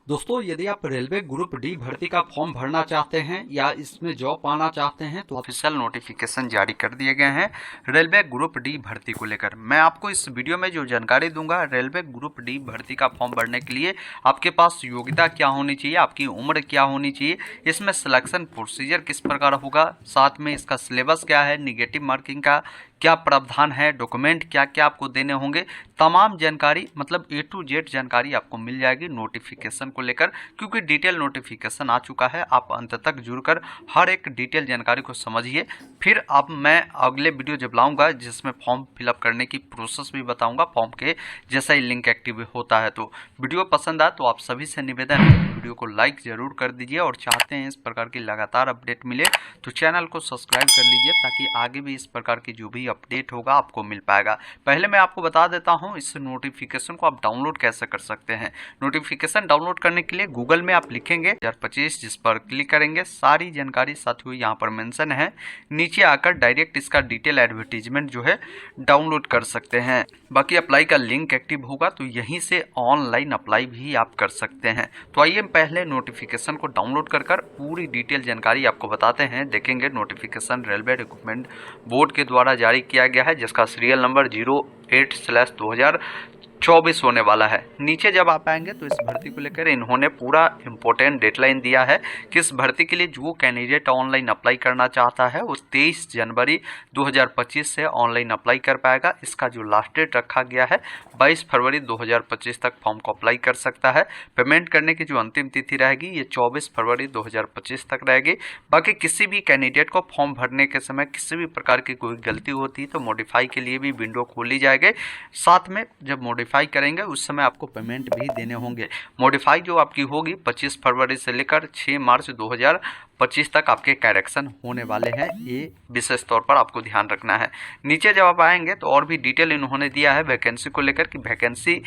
दोस्तों, यदि आप रेलवे ग्रुप डी भर्ती का फॉर्म भरना चाहते हैं या इसमें जॉब पाना चाहते हैं तो ऑफिशियल नोटिफिकेशन जारी कर दिए गए हैं रेलवे ग्रुप डी भर्ती को लेकर। मैं आपको इस वीडियो में जो जानकारी दूंगा रेलवे ग्रुप डी भर्ती का फॉर्म भरने के लिए आपके पास योग्यता क्या होनी चाहिए, आपकी उम्र क्या होनी चाहिए, इसमें सिलेक्शन प्रोसीजर किस प्रकार होगा, साथ में इसका सिलेबस क्या है, निगेटिव मार्किंग का क्या प्रावधान है, डॉक्यूमेंट क्या क्या आपको देने होंगे, तमाम जानकारी मतलब A to Z जानकारी आपको मिल जाएगी नोटिफिकेशन को लेकर। क्योंकि डिटेल नोटिफिकेशन आ चुका है, आप अंत तक जुड़कर हर एक डिटेल जानकारी को समझिए। फिर अब मैं अगले वीडियो जब लाऊंगा जिसमें फॉर्म फिलअप करने की प्रोसेस भी बताऊंगा, फॉर्म के जैसा ही लिंक एक्टिव होता है। तो वीडियो पसंद आए तो आप सभी से निवेदन है वीडियो को लाइक जरूर कर दीजिए, और चाहते हैं इस प्रकार की लगातार अपडेट मिले तो चैनल को सब्सक्राइब कर लीजिए ताकि आगे भी इस प्रकार की जो भी अपडेट होगा आपको मिल पाएगा। पहले मैं आपको बता देता हूं इस नोटिफिकेशन को आप डाउनलोड कैसे कर सकते हैं। नोटिफिकेशन डाउनलोड करने के लिए गूगल में आप लिखेंगे 2025, जिस पर क्लिक करेंगे सारी जानकारी साथियों यहाँ पर मेंशन है। नीचे आकर डायरेक्ट इसका डिटेल एडवर्टीजमेंट जो है डाउनलोड कर सकते हैं। बाकी अप्लाई का लिंक एक्टिव होगा तो यहीं से ऑनलाइन अप्लाई भी आप कर सकते हैं। तो आइए पहले नोटिफिकेशन को डाउनलोड कर पूरी डिटेल जानकारी आपको बताते हैं। देखेंगे नोटिफिकेशन रेलवे रिक्रूटमेंट बोर्ड के द्वारा जारी किया गया है, जिसका सीरियल नंबर 08/2024 होने वाला है। नीचे जब आप आएंगे तो इस भर्ती को लेकर इन्होंने पूरा इंपॉर्टेंट डेडलाइन दिया है कि इस भर्ती के लिए जो कैंडिडेट ऑनलाइन अप्लाई करना चाहता है वो 23 जनवरी 2025 से ऑनलाइन अप्लाई कर पाएगा। इसका जो लास्ट डेट रखा गया है 22 फरवरी 2025 तक फॉर्म को अप्लाई कर सकता है। पेमेंट करने की जो अंतिम तिथि रहेगी ये 24 फरवरी 2025 तक रहेगी। बाकी किसी भी कैंडिडेट को फॉर्म भरने के समय किसी भी प्रकार की कोई गलती होती है तो मॉडिफाई के लिए भी विंडो खोली जाएगी। साथ में जब मॉडिफाई करेंगे उस समय आपको पेमेंट भी देने होंगे। मॉडिफाई जो आपकी होगी 25 फरवरी से लेकर 6 मार्च 2025 तक आपके करेक्शन होने वाले हैं, ये विशेष तौर पर आपको ध्यान रखना है। नीचे जब आप आएंगे तो और भी डिटेल इन्होंने दिया है वैकेंसी को लेकर कि वैकेंसी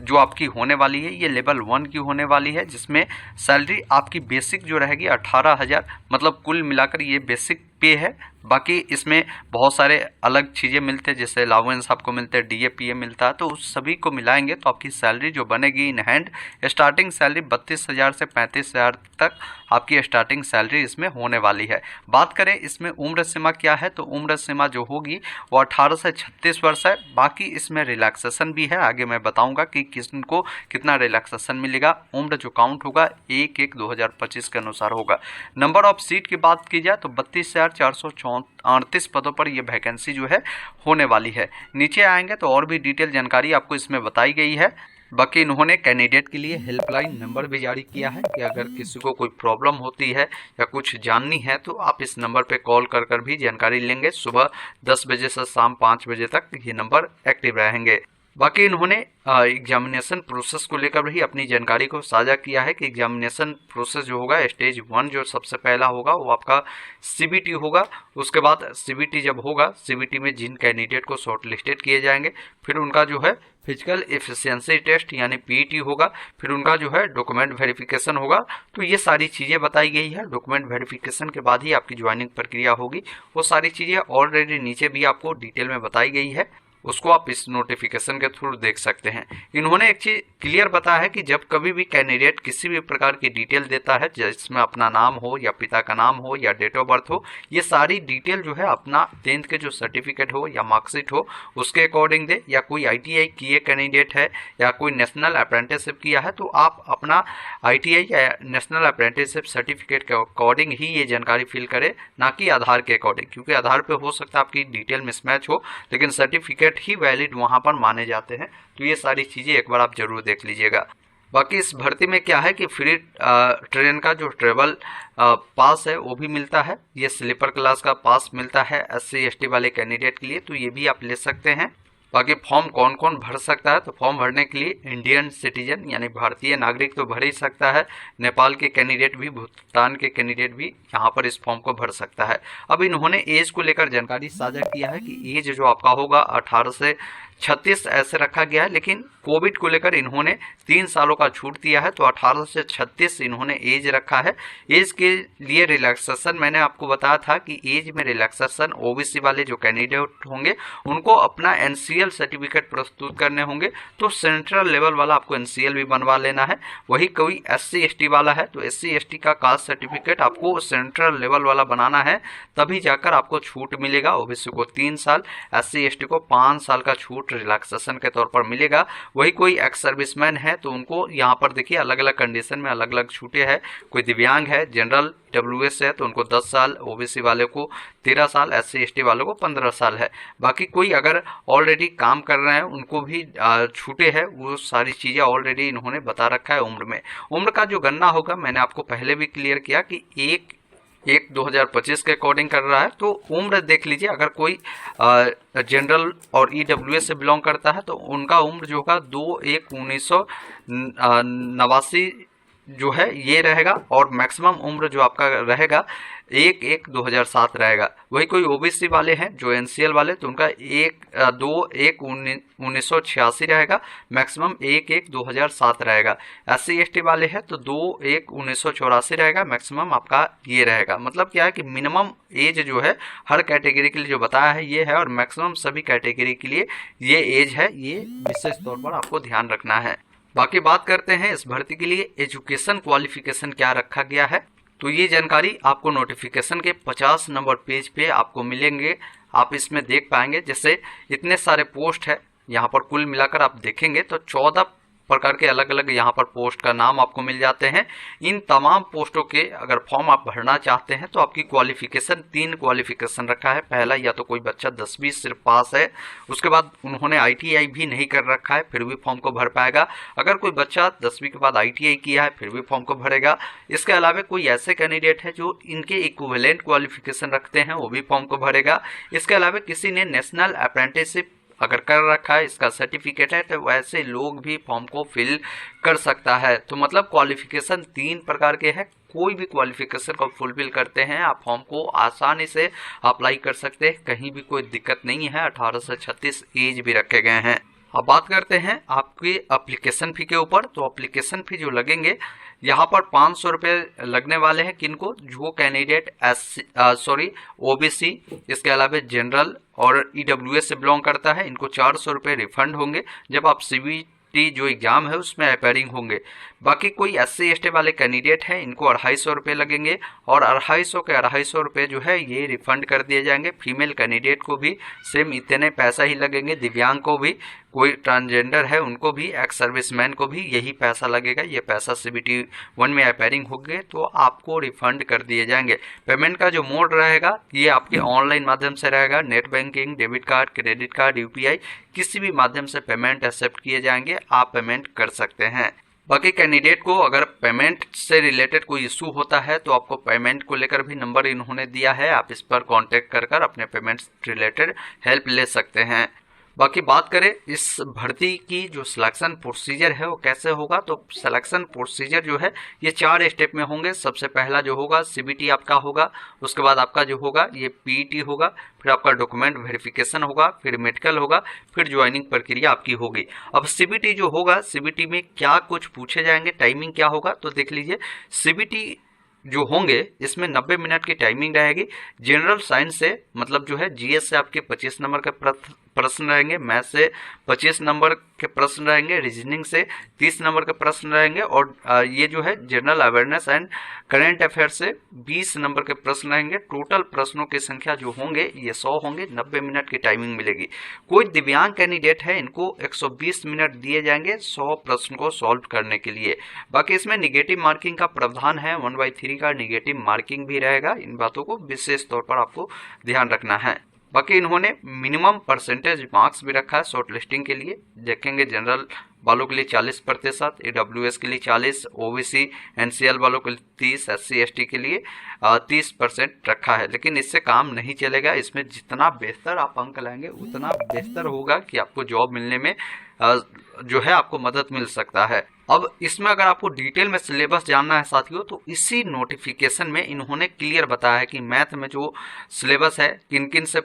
जो आपकी होने वाली है ये लेवल 1 की होने वाली है, जिसमें सैलरी आपकी बेसिक जो रहेगी 18,000, मतलब कुल मिलाकर ये बेसिक पे है। बाकी इसमें बहुत सारे अलग चीज़ें मिलते हैं, जैसे अलाउंस आपको मिलते हैं, DA PA मिलता है, तो उस सभी को मिलाएंगे तो आपकी सैलरी जो बनेगी इन हैंड स्टार्टिंग सैलरी 32,000 से 35,000 तक आपकी स्टार्टिंग सैलरी इसमें होने वाली है। बात करें इसमें उम्र सीमा क्या है तो उम्र सीमा जो होगी वो 18 से 36 वर्ष है। बाकी इसमें रिलैक्सेशन भी है, आगे मैं बताऊंगा कि किसको कितना रिलैक्सेशन मिलेगा। उम्र जो काउंट होगा 1/1/2025 के अनुसार होगा। नंबर ऑफ सीट की बात की जाए तो 32,438 पदों पर यह वैकेंसी जो है होने वाली है। नीचे आएंगे तो और भी डिटेल जानकारी आपको इसमें बताई गई है। बाकी इन्होंने कैंडिडेट के लिए हेल्पलाइन नंबर भी जारी किया है कि अगर किसी को कोई प्रॉब्लम होती है या कुछ जाननी है तो आप इस नंबर पे कॉल कर भी जानकारी लेंगे। सुबह 10 बजे से शाम 5 बजे तक ये नंबर एक्टिव रहेंगे। बाकी इन्होंने एग्जामिनेशन प्रोसेस को लेकर भी अपनी जानकारी को साझा किया है कि एग्जामिनेशन प्रोसेस जो होगा स्टेज 1 जो सबसे पहला होगा वो आपका CBT होगा। उसके बाद CBT जब होगा CBT में जिन कैंडिडेट को शॉर्ट लिस्टेड किए जाएंगे फिर उनका जो है फिजिकल एफिशिएंसी टेस्ट यानी PET होगा, फिर उनका जो है डॉक्यूमेंट वेरिफिकेशन होगा। तो ये सारी चीज़ें बताई गई है। डॉक्यूमेंट वेरिफिकेशन के बाद ही आपकी ज्वाइनिंग प्रक्रिया होगी। वो सारी चीज़ें ऑलरेडी नीचे भी आपको डिटेल में बताई गई है, उसको आप इस नोटिफिकेशन के थ्रू देख सकते हैं। इन्होंने एक चीज क्लियर बताया है कि जब कभी भी कैंडिडेट किसी भी प्रकार की डिटेल देता है जिसमें अपना नाम हो या पिता का नाम हो या डेट ऑफ बर्थ हो, ये सारी डिटेल जो है अपना 10th के जो सर्टिफिकेट हो या मार्कशीट हो उसके अकॉर्डिंग दे, या कोई ITI किए कैंडिडेट है या कोई नेशनल अप्रेंटिसशिप किया है तो आप अपना ITI या नेशनल अप्रेंटिसशिप सर्टिफिकेट के अकॉर्डिंग ही ये जानकारी फिल करे, ना कि आधार के अकॉर्डिंग। क्योंकि आधार पे हो सकता है आपकी डिटेल मिसमैच हो लेकिन सर्टिफिकेट ही वैलिड वहां पर माने जाते हैं। तो ये सारी चीजें एक बार आप जरूर देख लीजिएगा। बाकी इस भर्ती में क्या है कि फ्री ट्रेन का जो ट्रेवल पास है वो भी मिलता है। ये स्लीपर क्लास का पास मिलता है SC ST वाले कैंडिडेट के लिए, तो ये भी आप ले सकते हैं। बाकी फॉर्म कौन कौन भर सकता है तो फॉर्म भरने के लिए इंडियन सिटीजन यानी भारतीय नागरिक तो भर ही सकता है, नेपाल के कैंडिडेट भी, भूटान के कैंडिडेट भी यहाँ पर इस फॉर्म को भर सकता है। अब इन्होंने एज को लेकर जानकारी साझा किया है कि एज जो आपका होगा 18 से 36 ऐसे रखा गया है, लेकिन कोविड को लेकर इन्होंने 3 सालों का छूट दिया है, तो 18 से 36 इन्होंने एज रखा है। एज के लिए रिलैक्सेशन मैंने आपको बताया था कि एज में रिलैक्सेशन ओबीसी वाले जो कैंडिडेट होंगे उनको अपना एनसीएल सर्टिफिकेट प्रस्तुत करने होंगे, तो सेंट्रल लेवल वाला आपको एनसीएल भी बनवा लेना है। वही कोई एससी एसटी वाला है तो एससी एसटी का कास्ट सर्टिफिकेट आपको सेंट्रल लेवल वाला बनाना है, तभी जाकर आपको छूट मिलेगा। ओबीसी को 3 साल, एससी एसटी को 5 साल का छूट रिलैक्सेशन के तौर पर मिलेगा। वही कोई एक्स सर्विसमैन है तो उनको यहाँ पर देखिए अलग अलग कंडीशन में अलग अलग छूटें हैं। कोई दिव्यांग है, जनरल डब्ल्यूएस है तो उनको 10 साल, ओबीसी वाले को 13 साल, एससी एसटी वालों को 15 साल है। बाकी कोई अगर ऑलरेडी काम कर रहे हैं उनको भी छूटे हैं, वो सारी चीज़ें ऑलरेडी इन्होंने बता रखा है। उम्र में, उम्र का जो गणना होगा मैंने आपको पहले भी क्लियर किया कि 1/1/2025 के अकॉर्डिंग कर रहा है, तो उम्र देख लीजिए। अगर कोई जनरल और ईडब्ल्यूएस से बिलोंग करता है तो उनका उम्र जो होगा 2/1/1989 जो है ये रहेगा, और मैक्सिमम उम्र जो आपका रहेगा 1/1/2007 रहेगा। वही कोई ओबीसी वाले हैं जो एनसीएल वाले तो उनका 2/1/1986 रहेगा, मैक्सिमम 1/1/2007 रहेगा। एससी एसटी वाले हैं तो 2/1/1984 रहेगा, मैक्सिमम आपका ये रहेगा। मतलब क्या है कि मिनिमम एज जो है हर कैटेगरी के लिए जो बताया है ये है, और मैक्सिमम सभी कैटेगरी के लिए ये एज है, ये विशेष तौर पर आपको ध्यान रखना है। बाकी बात करते हैं इस भर्ती के लिए एजुकेशन क्वालिफिकेशन क्या रखा गया है, तो ये जानकारी आपको नोटिफिकेशन के 50 नंबर पेज पे आपको मिलेंगे। आप इसमें देख पाएंगे, जैसे इतने सारे पोस्ट है यहाँ पर, कुल मिलाकर आप देखेंगे तो 14 प्रकार के अलग अलग यहाँ पर पोस्ट का नाम आपको मिल जाते हैं। इन तमाम पोस्टों के अगर फॉर्म आप भरना चाहते हैं तो आपकी क्वालिफिकेशन 3 क्वालिफिकेशन रखा है। पहला, या तो कोई बच्चा 10वीं सिर्फ पास है, उसके बाद उन्होंने आईटीआई भी नहीं कर रखा है फिर भी फॉर्म को भर पाएगा। अगर कोई बच्चा 10वीं के बाद आईटीआई किया है फिर भी फॉर्म को भरेगा। इसके अलावा कोई ऐसे कैंडिडेट है जो इनके इक्विवेलेंट क्वालिफिकेशन रखते हैं वो भी फॉर्म को भरेगा। इसके अलावा किसी ने नेशनल अप्रेंटिसशिप अगर कर रखा है, इसका सर्टिफिकेट है, तो वैसे लोग भी फॉर्म को फिल कर सकता है। तो मतलब क्वालिफिकेशन 3 प्रकार के हैं, कोई भी क्वालिफिकेशन को फुलफिल करते हैं आप फॉर्म को आसानी से अप्लाई कर सकते हैं, कहीं भी कोई दिक्कत नहीं है। 18 से 36 एज भी रखे गए हैं। अब बात करते हैं आपकी एप्लीकेशन फी के ऊपर, तो एप्लीकेशन फी जो लगेंगे यहाँ पर 500 रुपये लगने वाले हैं। किनको? जो कैंडिडेट ओबीसी, इसके अलावा जनरल और ईडब्ल्यूएस से बिलोंग करता है, इनको 400 रुपये रिफंड होंगे जब आप सीबीटी जो एग्जाम है उसमें अपेयरिंग होंगे। बाकी कोई एससी एसटी वाले कैंडिडेट हैं इनको 250 रुपये लगेंगे, और 250 के 250 रुपये जो है ये रिफंड कर दिए जाएंगे। फीमेल कैंडिडेट को भी सेम इतने पैसा ही लगेंगे, दिव्यांग को भी, कोई ट्रांसजेंडर है उनको भी, एक्स सर्विसमैन को भी यही पैसा लगेगा। ये पैसा सीबीटी 1 में अपेयरिंग होंगे तो आपको रिफंड कर दिए जाएंगे। पेमेंट का जो मोड रहेगा ये आपके ऑनलाइन माध्यम से रहेगा। Net banking, debit card, credit card, UPI, किसी भी माध्यम से पेमेंट एक्सेप्ट किए जाएंगे, आप पेमेंट कर सकते हैं। बाकी कैंडिडेट को अगर पेमेंट से रिलेटेड कोई इशू होता है तो आपको पेमेंट को लेकर भी नंबर इन्होंने दिया है, आप इस पर कांटेक्ट कर अपने पेमेंट रिलेटेड हेल्प ले सकते हैं। बाकी बात करें इस भर्ती की जो सिलेक्शन प्रोसीजर है वो कैसे होगा, तो सिलेक्शन प्रोसीजर जो है ये 4 स्टेप में होंगे। सबसे पहला जो होगा सीबीटी आपका होगा, उसके बाद आपका जो होगा ये पीईटी होगा, फिर आपका डॉक्यूमेंट वेरिफिकेशन होगा, फिर मेडिकल होगा, फिर ज्वाइनिंग प्रक्रिया आपकी होगी। अब सीबीटी जो होगा, सीबीटी में क्या कुछ पूछे जाएंगे, टाइमिंग क्या होगा, तो देख लीजिए। सीबीटी जो होंगे इसमें 90 मिनट की टाइमिंग रहेगी। जनरल साइंस से मतलब जो है जीएस से आपके 25 नंबर के प्रश्न रहेंगे, मैथ से 25 नंबर के प्रश्न रहेंगे, रीजनिंग से 30 नंबर के प्रश्न रहेंगे, और ये जो है general awareness and current affair से 20 नंबर के प्रश्न रहेंगे। टोटल प्रश्नों की संख्या जो होंगे ये 100 होंगे। 90 मिनट की टाइमिंग मिलेगी। कोई दिव्यांग कैंडिडेट है इनको 120 मिनट दिए जाएंगे 100 प्रश्न को सॉल्व करने के लिए। बाकी इसमें निगेटिव मार्किंग का प्रावधान है, 1/3 का निगेटिव मार्किंग भी रहेगा। इन बातों को विशेष तौर पर आपको ध्यान रखना है। बाकी इन्होंने मिनिमम परसेंटेज मार्क्स भी रखा है शॉर्ट लिस्टिंग के लिए। देखेंगे जनरल वालों के लिए 40%, ईडब्ल्यूएस के लिए 40%, ओबीसी एनसीएल वालों के लिए 30%, एससी एसटी के लिए 30% रखा है। लेकिन इससे काम नहीं चलेगा, इसमें जितना बेहतर आप अंक लाएंगे उतना बेहतर होगा कि आपको जॉब मिलने में जो है आपको मदद मिल सकता है। अब इसमें अगर आपको डिटेल में सिलेबस जानना है साथियों, तो इसी नोटिफिकेशन में इन्होंने क्लियर बताया है कि मैथ में जो सिलेबस है किन किन से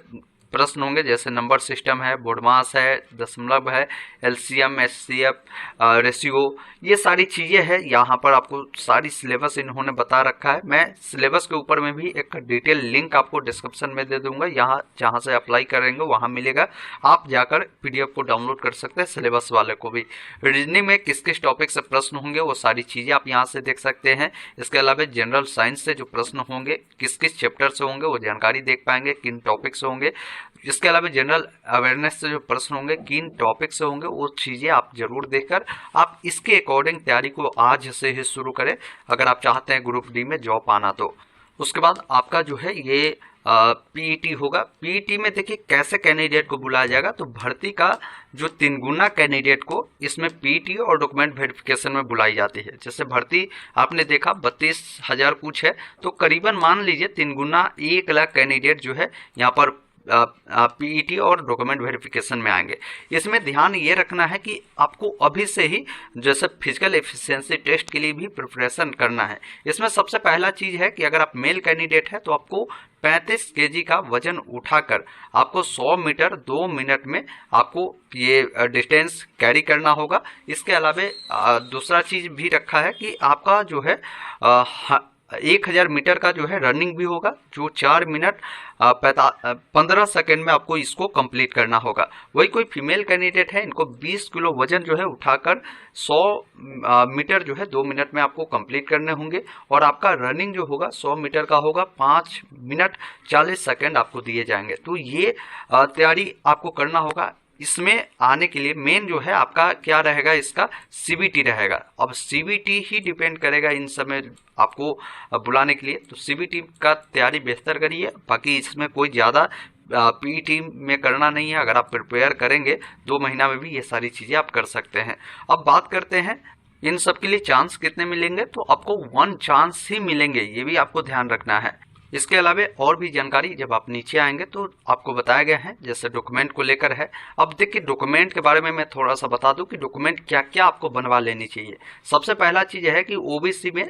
प्रश्न होंगे, जैसे नंबर सिस्टम है, बोडमास है, दशमलव है, एलसीएम, एचसीएफ, रेशियो, ये सारी चीज़ें हैं। यहाँ पर आपको सारी सिलेबस इन्होंने बता रखा है। मैं सिलेबस के ऊपर में भी एक डिटेल लिंक आपको डिस्क्रिप्शन में दे दूंगा, यहाँ जहाँ से अप्लाई करेंगे वहाँ मिलेगा, आप जाकर पीडीएफ को डाउनलोड कर सकते हैं। सिलेबस वाले को भी रीजनिंग में किस किस टॉपिक से प्रश्न होंगे वो सारी चीज़ें आप यहाँ से देख सकते हैं। इसके अलावा जनरल साइंस से जो प्रश्न होंगे, किस किस चैप्टर से होंगे वो जानकारी देख पाएंगे, किन टॉपिक से होंगे। इसके अलावा जनरल अवेयरनेस से जो प्रश्न होंगे, किन टॉपिक से होंगे, वो चीज़ें आप जरूर देखकर आप इसके अकॉर्डिंग तैयारी को आज से ही शुरू करें, अगर आप चाहते हैं ग्रुप डी में जॉब पाना तो। उसके बाद आपका जो है ये पीईटी होगा। पीईटी में देखिए कैसे कैंडिडेट को बुलाया जाएगा, तो भर्ती का जो 3 गुना कैंडिडेट को इसमें पीईटी और डॉक्यूमेंट वेरिफिकेशन में बुलाई जाती है। जैसे भर्ती आपने देखा 32,000 कुछ है, तो करीबन मान लीजिए 3 गुना 1 लाख कैंडिडेट जो है यहाँ पर पीईटी और डॉक्यूमेंट वेरिफिकेशन में आएंगे। इसमें ध्यान ये रखना है कि आपको अभी से ही जैसे फिजिकल एफिशिएंसी टेस्ट के लिए भी प्रिपरेशन करना है। इसमें सबसे पहला चीज़ है कि अगर आप मेल कैंडिडेट है तो आपको 35 केजी का वजन उठाकर आपको 100 मीटर 2 मिनट में आपको ये डिस्टेंस कैरी करना होगा। इसके अलावा दूसरा चीज़ भी रखा है कि आपका जो है 1000 मीटर का जो है रनिंग भी होगा, जो 4 मिनट 15 सेकेंड में आपको इसको कंप्लीट करना होगा। वही कोई फीमेल कैंडिडेट है, इनको 20 किलो वजन जो है उठाकर 100 मीटर जो है 2 मिनट में आपको कंप्लीट करने होंगे, और आपका रनिंग जो होगा 100 मीटर का होगा, 5 मिनट 40 सेकेंड आपको दिए जाएंगे। तो ये तैयारी आपको करना होगा। इसमें आने के लिए मेन जो है आपका क्या रहेगा, इसका सीबीटी रहेगा। अब सीबीटी ही डिपेंड करेगा इन समय आपको बुलाने के लिए, तो सीबीटी का तैयारी बेहतर करिए। बाकी इसमें कोई ज़्यादा पीईटी में करना नहीं है, अगर आप प्रिपेयर करेंगे 2 महीना में भी ये सारी चीज़ें आप कर सकते हैं। अब बात करते हैं इन सब के लिए चांस कितने मिलेंगे, तो आपको 1 चांस ही मिलेंगे, ये भी आपको ध्यान रखना है। इसके अलावा और भी जानकारी जब आप नीचे आएंगे तो आपको बताया गया है, जैसे डॉक्यूमेंट को लेकर है। अब देखिए डॉक्यूमेंट के बारे में मैं थोड़ा सा बता दूं कि डॉक्यूमेंट क्या क्या आपको बनवा लेनी चाहिए। सबसे पहला चीज़ है कि ओबीसी में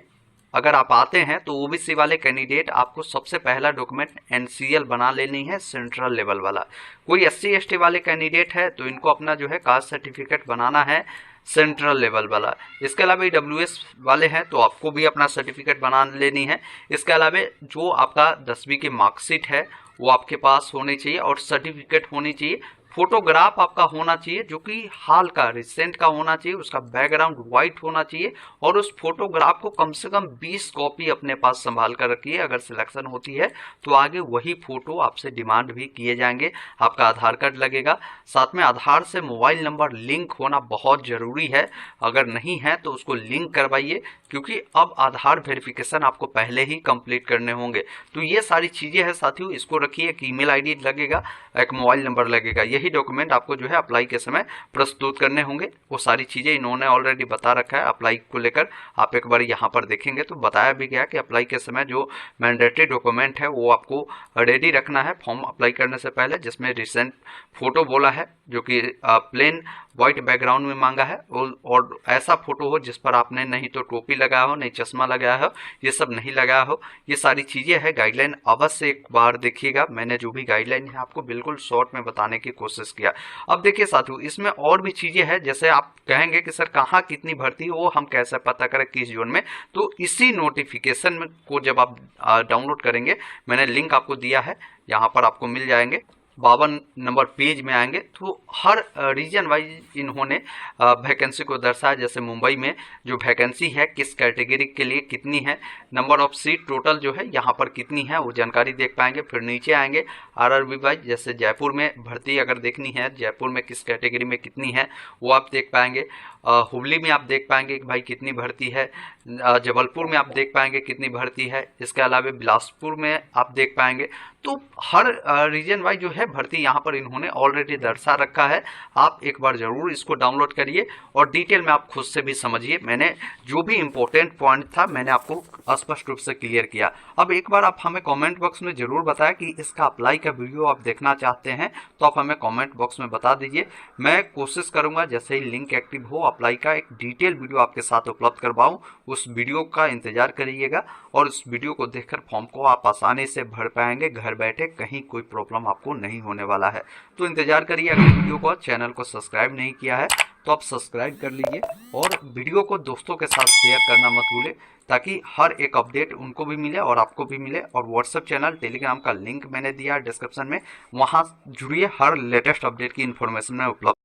अगर आप आते हैं तो ओबीसी वाले कैंडिडेट आपको सबसे पहला डॉक्यूमेंट एनसीएल बना लेनी है, सेंट्रल लेवल वाला। कोई एससी एसटी वाले कैंडिडेट है तो इनको अपना जो है कास्ट सर्टिफिकेट बनाना है, सेंट्रल लेवल वाला। इसके अलावा ईडब्ल्यूएस वाले हैं तो आपको भी अपना सर्टिफिकेट बना लेनी है। इसके अलावा जो आपका 10वीं की मार्कशीट है वो आपके पास होनी चाहिए, और सर्टिफिकेट होनी चाहिए। फोटोग्राफ आपका होना चाहिए जो कि हाल का रिसेंट का होना चाहिए, उसका बैकग्राउंड वाइट होना चाहिए, और उस फोटोग्राफ को कम से कम 20 कॉपी अपने पास संभाल कर रखिए। अगर सिलेक्शन होती है तो आगे वही फोटो आपसे डिमांड भी किए जाएंगे। आपका आधार कार्ड लगेगा, साथ में आधार से मोबाइल नंबर लिंक होना बहुत ज़रूरी है। अगर नहीं है तो उसको लिंक करवाइए, क्योंकि अब आधार वेरिफिकेशन आपको पहले ही कंप्लीट करने होंगे। तो ये सारी चीज़ें हैं साथियों, इसको रखिए। एक ईमेल आईडी लगेगा, एक मोबाइल नंबर लगेगा, यही डॉक्यूमेंट आपको जो है अप्लाई के समय प्रस्तुत करने होंगे। वो सारी चीज़ें इन्होंने ऑलरेडी बता रखा है अप्लाई को लेकर। आप एक बार यहाँ पर देखेंगे तो बताया भी गया कि अप्लाई के समय जो मैंडेटरी डॉक्यूमेंट है वो आपको रेडी रखना है फॉर्म अप्लाई करने से पहले, जिसमें रिसेंट फोटो बोला है जो कि प्लेन वाइट बैकग्राउंड में मांगा है, और ऐसा फोटो हो जिस पर आपने नहीं तो टोपी लगाया हो, नहीं चश्मा लगाया हो, ये सब नहीं लगाया हो। ये सारी चीज़ें हैं। गाइडलाइन अवश्य एक बार देखिएगा। मैंने जो भी गाइडलाइन है आपको बिल्कुल शॉर्ट में बताने की कोशिश किया। अब देखिए साथियों, इसमें और भी चीज़ें हैं। जैसे आप कहेंगे कि सर कहाँ कितनी भर्ती है, वो हम कैसे पता करें किस जोन में, तो इसी नोटिफिकेशन को जब आप डाउनलोड करेंगे, मैंने लिंक आपको दिया है, यहाँ पर आपको मिल जाएंगे। 52 नंबर पेज में आएंगे तो हर रीजन वाइज इन्होंने वैकेंसी को दर्शाया। जैसे मुंबई में जो वैकेंसी है किस कैटेगरी के लिए कितनी है, नंबर ऑफ सीट टोटल जो है यहाँ पर कितनी है वो जानकारी देख पाएंगे। फिर नीचे आएंगे आरआरबी वाइज, जैसे जयपुर में भर्ती अगर देखनी है, जयपुर में किस कैटेगरी में कितनी है वो आप देख पाएंगे। हुबली में आप देख पाएंगे कि भाई कितनी भर्ती है, जबलपुर में आप देख पाएंगे कितनी भर्ती है। इसके अलावा बिलासपुर में आप देख पाएंगे। तो हर रीजन वाइज जो है भर्ती यहाँ पर इन्होंने ऑलरेडी दर्शा रखा है। आप एक बार ज़रूर इसको डाउनलोड करिए और डिटेल में आप खुद से भी समझिए। मैंने जो भी इम्पोर्टेंट पॉइंट था मैंने आपको स्पष्ट रूप से क्लियर किया। अब एक बार आप हमें कमेंट बॉक्स में ज़रूर बताएं कि इसका अप्लाई का वीडियो आप देखना चाहते हैं, तो आप हमें कमेंट बॉक्स में बता दीजिए। मैं कोशिश करूँगा जैसे ही लिंक एक्टिव हो अप्लाई का एक डिटेल वीडियो आपके साथ उपलब्ध करवाऊँ। उस वीडियो का इंतजार करिएगा और उस वीडियो को देखकर फॉर्म को आप आसानी से भर पाएंगे घर बैठे, कहीं कोई प्रॉब्लम आपको नहीं नहीं होने वाला है। तो इंतजार करिए अगली वीडियो को। चैनल को सब्सक्राइब नहीं किया है तो आप सब्सक्राइब कर लीजिए और वीडियो को दोस्तों के साथ शेयर करना मत भूलें, ताकि हर एक अपडेट उनको भी मिले और आपको भी मिले। और व्हाट्सएप चैनल, टेलीग्राम का लिंक मैंने दिया डिस्क्रिप्शन में, वहाँ जुड़िए, हर लेटेस्ट अपडेट की इन्फॉर्मेशन में उपलब्ध